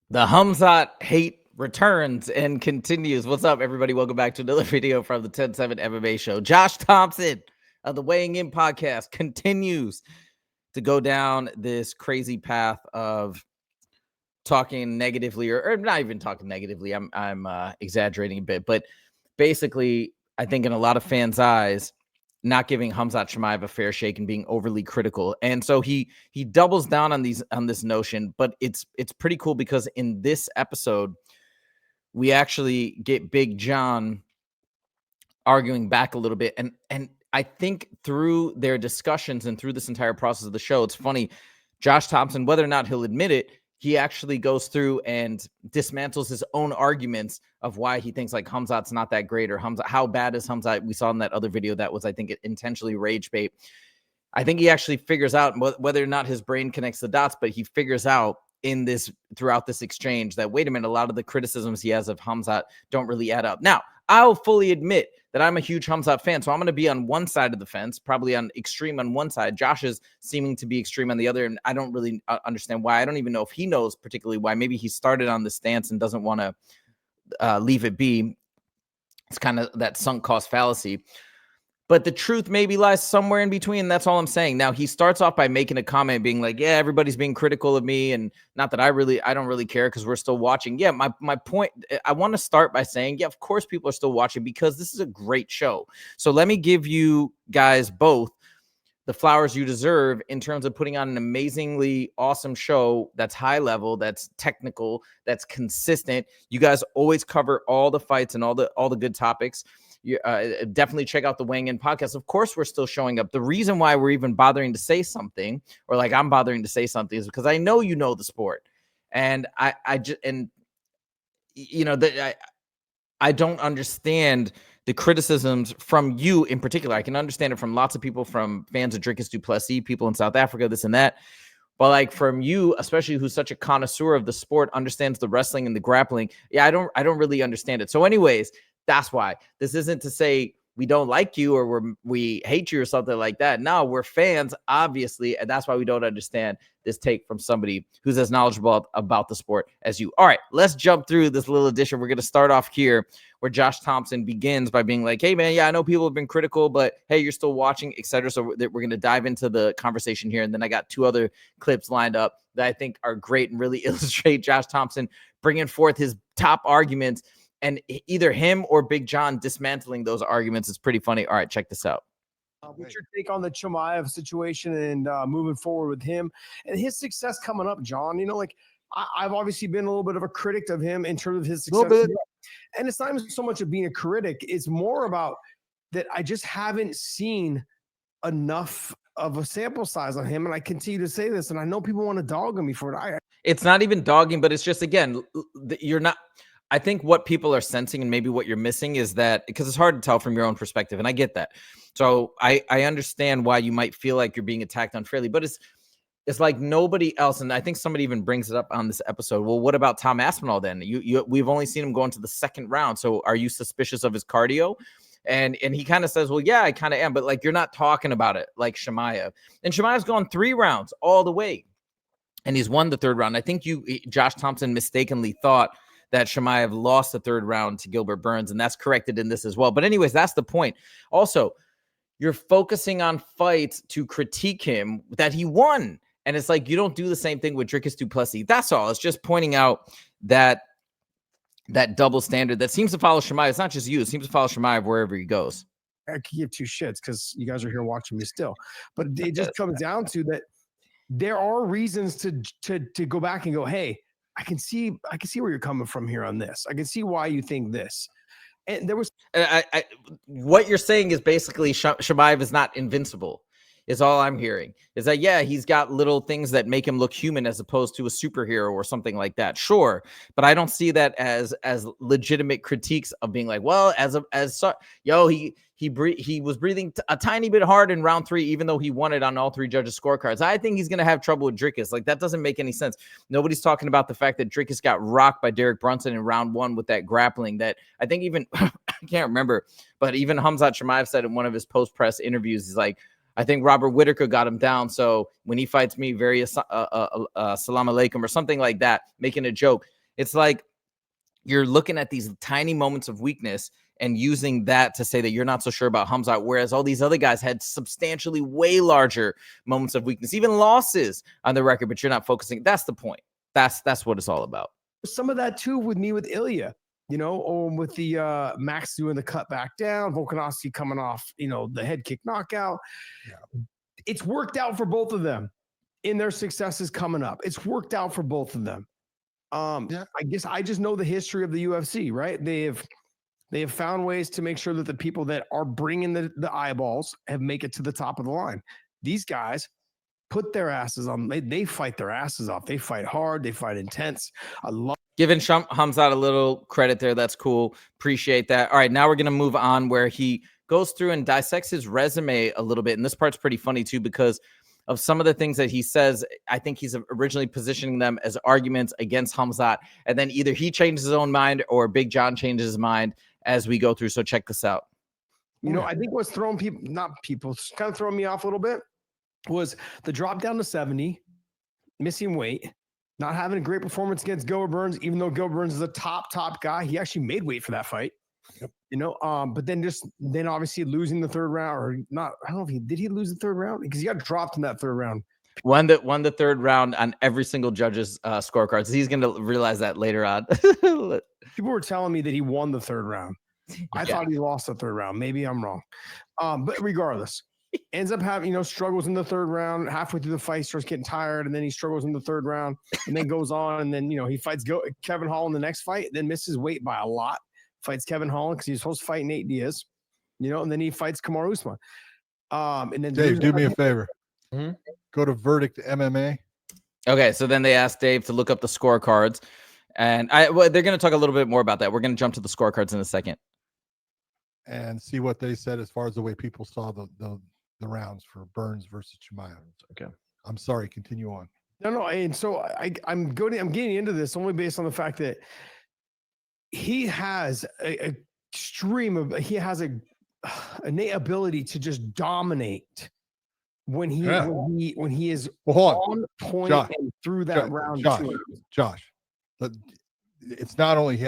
The Khamzat hate returns and continues. What's up, everybody? Welcome back to another video from the 10-7 MMA show. Josh Thomson of the Weighing In podcast continues to go down this crazy path of talking negatively, or not even talking negatively. I'm exaggerating a bit, but basically, I think in a lot of fans' eyes, not giving Khamzat Chimaev a fair shake and being overly critical. And so he doubles down on this notion, but it's pretty cool because in this episode we actually get Big John arguing back a little bit, and I think through their discussions and through this entire process of the show, it's funny, Josh Thomson, whether or not he'll admit it, he actually goes through and dismantles his own arguments of why he thinks like Khamzat's not that great, or Khamzat, how bad is Khamzat? We saw in that other video that was, I think, intentionally rage bait. I think he actually figures out whether or not his brain connects the dots, but he figures out in this, throughout this exchange, that wait a minute, a lot of the criticisms he has of Khamzat don't really add up. Now, I'll fully admit that I'm a huge Khamzat fan, so I'm going to be on one side of the fence, probably on extreme on one side. Josh is seeming to be extreme on the other, and I don't really understand why. I don't even know if he knows particularly why. Maybe he started on this stance and doesn't want to leave it be. It's kind of that sunk cost fallacy. But the truth maybe lies somewhere in between. That's all I'm saying. Now, he starts off by making a comment being like, yeah, everybody's being critical of me. And not that I don't really care because we're still watching. Yeah, my point, I want to start by saying, yeah, of course people are still watching because this is a great show. So let me give you guys both the flowers you deserve in terms of putting on an amazingly awesome show that's high level, that's technical, that's consistent. You guys always cover all the fights and all the good topics. You definitely check out the Weighing In podcast. Of course, we're still showing up. The reason why we're even bothering to say something, or like I'm bothering to say something, is because I know you know the sport, and I just, and you know that I don't understand the criticisms from you in particular. I can understand it from lots of people, from fans of Dricus du Plessis, people in South Africa, this and that. But like from you, especially who's such a connoisseur of the sport, understands the wrestling and the grappling. Yeah, I don't really understand it. So anyways, that's why. This isn't to say we don't like you or we hate you or something like that. No, we're fans, obviously, and that's why we don't understand this take from somebody who's as knowledgeable about the sport as you. All right, let's jump through this little edition. We're going to start off here where Josh Thomson begins by being like, hey, man, yeah, I know people have been critical, but hey, you're still watching, etc. So we're going to dive into the conversation here. And then I got two other clips lined up that I think are great and really illustrate Josh Thomson bringing forth his top arguments, and either him or Big John dismantling those arguments. Is pretty funny. All right, check this out. What's your take on the Chimaev situation and moving forward with him and his success coming up, John? You know, like I've obviously been a little bit of a critic of him in terms of his success. And it's not even so much of being a critic. It's more about that I just haven't seen enough of a sample size on him. And I continue to say this, and I know people want to dog on me for it. It's not even dogging, but it's just, again, you're not... I think what people are sensing and maybe what you're missing is that, because it's hard to tell from your own perspective, and I get that. So I understand why you might feel like you're being attacked unfairly, but it's like nobody else. And I think somebody even brings it up on this episode. Well, what about Tom Aspinall then? We've only seen him go into the second round. So are you suspicious of his cardio? And he kind of says, well, yeah, I kind of am. But like, you're not talking about it like Chimaev. And Chimaev's gone 3 rounds all the way, and he's won the 3rd round. I think Josh Thomson mistakenly thought that Chimaev lost the 3rd round to Gilbert Burns, and that's corrected in this as well. But anyways, that's the point. Also, you're focusing on fights to critique him that he won. And it's like, you don't do the same thing with Dricus du Plessis. That's all. It's just pointing out that double standard that seems to follow Chimaev. It's not just you. It seems to follow Chimaev wherever he goes. I could give 2 shits because you guys are here watching me still. But it just comes down to that there are reasons to go back and go, hey, I can see where you're coming from here on this. I can see why you think this. And there was what you're saying is basically Chimaev is not invincible. Is all I'm hearing. Is that, yeah, he's got little things that make him look human as opposed to a superhero or something like that. Sure, but I don't see that as legitimate critiques of being like, well, he was breathing a tiny bit hard in round 3, even though he won it on all 3 judges' scorecards. I think he's going to have trouble with Dricus. Like, that doesn't make any sense. Nobody's talking about the fact that Dricus got rocked by Derek Brunson in round 1 with that grappling that I think even I can't remember, but even Khamzat Chimaev said in one of his post-press interviews, he's like, I think Robert Whittaker got him down. So when he fights me, salam alaikum or something like that, making a joke. It's like you're looking at these tiny moments of weakness and using that to say that you're not so sure about Khamzat, whereas all these other guys had substantially way larger moments of weakness, even losses on the record, but you're not focusing. That's the point. That's what it's all about. Some of that too with me with Ilya, you know, or with the Max doing the cut back down, Volkanovski coming off, you know, the head kick knockout. Yeah. It's worked out for both of them in their successes coming up. It's worked out for both of them. I guess I just know the history of the UFC, right? They have found ways to make sure that the people that are bringing the eyeballs have make it to the top of the line. These guys put their asses on. They fight their asses off. They fight hard. They fight intense. I love giving Khamzat a little credit there. That's cool. Appreciate that. All right, now we're going to move on where he goes through and dissects his resume a little bit. And this part's pretty funny too, because of some of the things that he says. I think he's originally positioning them as arguments against Khamzat. And then either he changes his own mind or Big John changes his mind as we go through. So check this out. You know, I think what's throwing people, kind of throwing me off a little bit was the drop down to 70, missing weight, not having a great performance against Gilbert Burns, even though Gilbert Burns is a top guy. He actually made weight for that fight. Yep. You know, but then obviously losing the third round, or not. I don't know if did he lose the third round, because he got dropped in that third round. Won the third round on every single judge's scorecards. He's going to realize that later on. People were telling me that he won the third round. I thought he lost the third round. Maybe I'm wrong. But regardless, ends up having, you know, struggles in the third round. Halfway through the fight, starts getting tired, and then he struggles in the third round, and then goes on, and then, you know, he fights Kevin Hall in the next fight, then misses weight by a lot. Fights Kevin Holland because he's supposed to fight Nate Diaz, you know, and then he fights Kamaru Usman. And then Dave, do me a favor. Mm-hmm. Go to Verdict MMA. Okay, so then they asked Dave to look up the scorecards, and they're going to talk a little bit more about that. We're going to jump to the scorecards in a second and see what they said as far as the way people saw the rounds for Burns versus Chimaev. Okay, I'm sorry. Continue on. No, and so I'm getting into this only based on the fact that he has an innate ability to just dominate when he is on point, Josh, and through that round. Josh, it's not only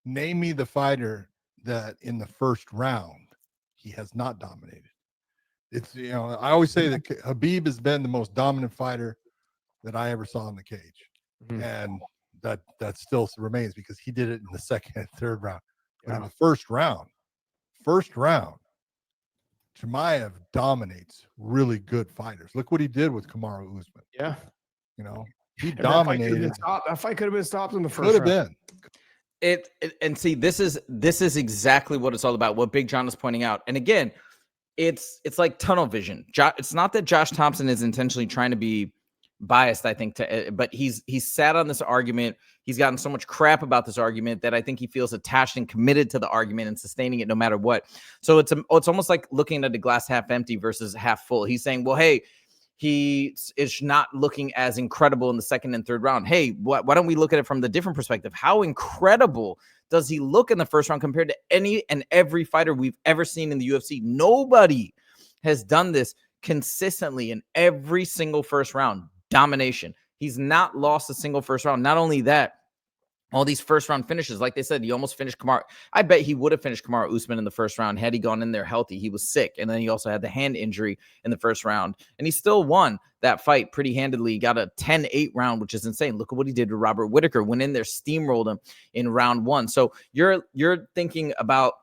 name me the fighter that in the first round he has not dominated. It's, you know, I always say that Khabib has been the most dominant fighter that I ever saw in the cage, and that still remains because he did it in the second and third round. But in the first round, Chimaev dominates really good fighters. Look what he did with Kamaru Usman. Yeah. You know, he dominated. That fight could have been stopped in the first round. Could have been. And see, this is exactly what it's all about, what Big John is pointing out. And again, it's like tunnel vision. It's not that Josh Thomson is intentionally trying to be biased, I think, but he's sat on this argument. He's gotten so much crap about this argument that I think he feels attached and committed to the argument and sustaining it no matter what. So it's almost like looking at the glass half empty versus half full. He's saying, well, hey, he is not looking as incredible in the second and third round. Hey, why don't we look at it from the different perspective? How incredible does he look in the first round compared to any and every fighter we've ever seen in the UFC? Nobody has done this consistently in every single first round. Domination. He's not lost a single first round. Not only that, all these first round finishes, like they said, he almost finished Kamaru. I bet he would have finished Kamaru Usman in the first round had he gone in there healthy. He was sick, and then he also had the hand injury in the first round, and he still won that fight pretty handedly. He got a 10-8 round, which is insane. Look at what he did to Robert Whittaker. Went in there, steamrolled him in round one. So you're thinking about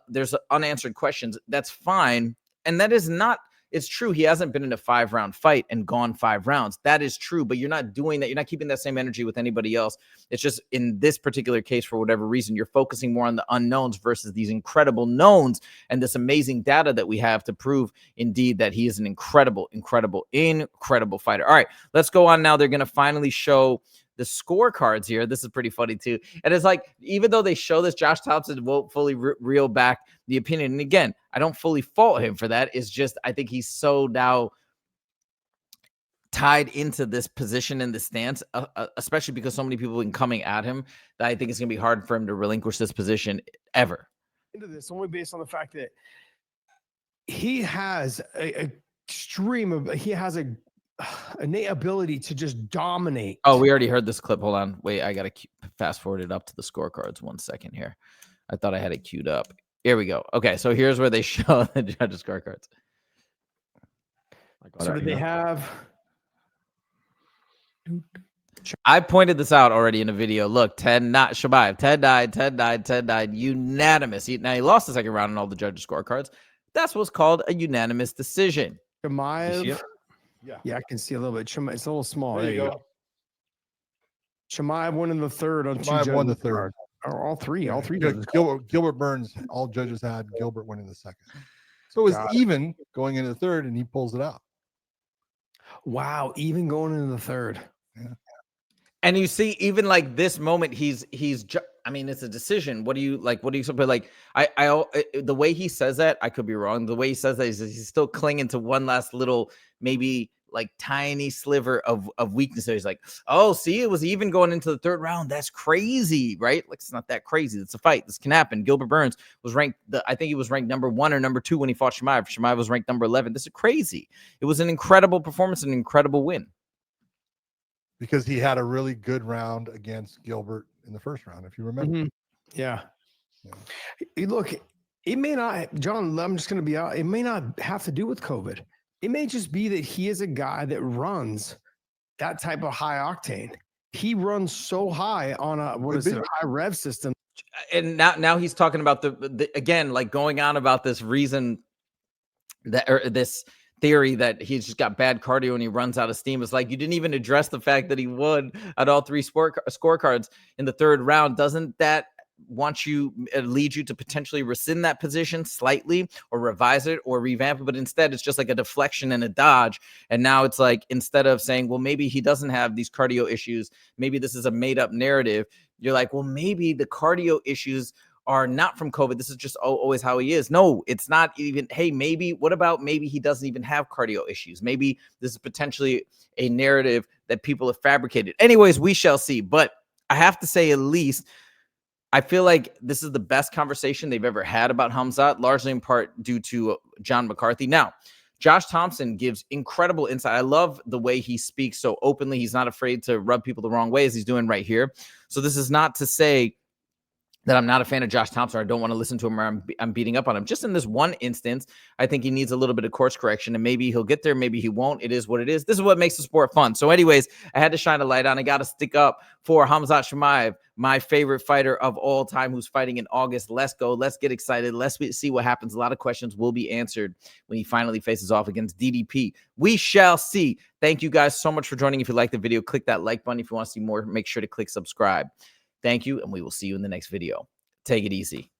there's unanswered questions. That's fine, and that is not. It's true. He hasn't been in a 5-round fight and gone 5 rounds. That is true, but you're not doing that. You're not keeping that same energy with anybody else. It's just in this particular case, for whatever reason, you're focusing more on the unknowns versus these incredible knowns and this amazing data that we have to prove indeed that he is an incredible fighter. All right, let's go on now. They're going to finally show the scorecards here. This is pretty funny too. And it's like, even though they show this, Josh Thomson won't fully reel back the opinion. And again, I don't fully fault him for that. It's just, I think he's so now tied into this position and the stance, especially because so many people have been coming at him, that I think it's going to be hard for him to relinquish this position ever. Into this only based on the fact that he has a innate ability to just dominate. Oh, we already heard this clip. Hold on. Wait, I got to fast forward it up to the scorecards. 1 second here. I thought I had it queued up. Here we go. Okay, so here's where they show the judges' scorecards. So did they have... I pointed this out already in a video. Look, 10 not Chimaev. 10-9, 10-9, 10-9. Unanimous. Now, he lost the second round in all the judges' scorecards. That's what's called a unanimous decision. Chimaev. Yeah, I can see a little bit. Chimaev, it's a little small. There you go. Chimaev won in the third on Chimaev two won the third. All three. Gilbert Burns, all judges had Gilbert winning the second. So it was even going into the third, and he pulls it out. Wow, even going into the third. Yeah. And you see, even like this moment, I mean, it's a decision. What do you like? What do you, but like, the way he says that, I could be wrong. The way he says that is he's still clinging to one last little, maybe like tiny sliver of weakness. So he's like, oh, see, it was even going into the third round. That's crazy, right? Like, it's not that crazy. It's a fight. This can happen. Gilbert Burns was ranked, I think he was ranked number 1 or number 2 when he fought Chimaev. Chimaev was ranked number 11. This is crazy. It was an incredible performance, an incredible win. Because he had a really good round against Gilbert in the first round, if you remember. Mm-hmm. Yeah. Look, it may not, John, I'm just going to be out. It may not have to do with COVID. It may just be that he is a guy that runs that type of high octane. He runs so high on a high rev system. And now he's talking about the again, like going on about this reason that, or this theory that he's just got bad cardio and he runs out of steam. It's like, you didn't even address the fact that he won at all 3 scorecards in the third round. Doesn't that lead you to potentially rescind that position slightly, or revise it, or revamp it? But instead, it's just like a deflection and a dodge. And now it's like, instead of saying, well, maybe he doesn't have these cardio issues, maybe this is a made up narrative, you're like, well, maybe the cardio issues are not from COVID. This is just always how he is. No, it's not even, hey, what about maybe he doesn't even have cardio issues? Maybe this is potentially a narrative that people have fabricated. Anyways, we shall see. But I have to say, at least, I feel like this is the best conversation they've ever had about Khamzat, largely in part due to John McCarthy. Now, Josh Thomson gives incredible insight. I love the way he speaks so openly. He's not afraid to rub people the wrong way, as he's doing right here. So this is not to say that I'm not a fan of Josh Thomson, or I don't want to listen to him, or I'm beating up on him. Just in this one instance, I think he needs a little bit of course correction, and maybe he'll get there, maybe he won't. It is what it is. This is what makes the sport fun. So anyways, I had to shine a light on. I got to stick up for Khamzat Chimaev, my favorite fighter of all time, who's fighting in August. Let's go. Let's get excited. Let's see what happens. A lot of questions will be answered when he finally faces off against DDP. We shall see. Thank you guys so much for joining. If you like the video, click that like button. If you want to see more, make sure to click subscribe. Thank you, and we will see you in the next video. Take it easy.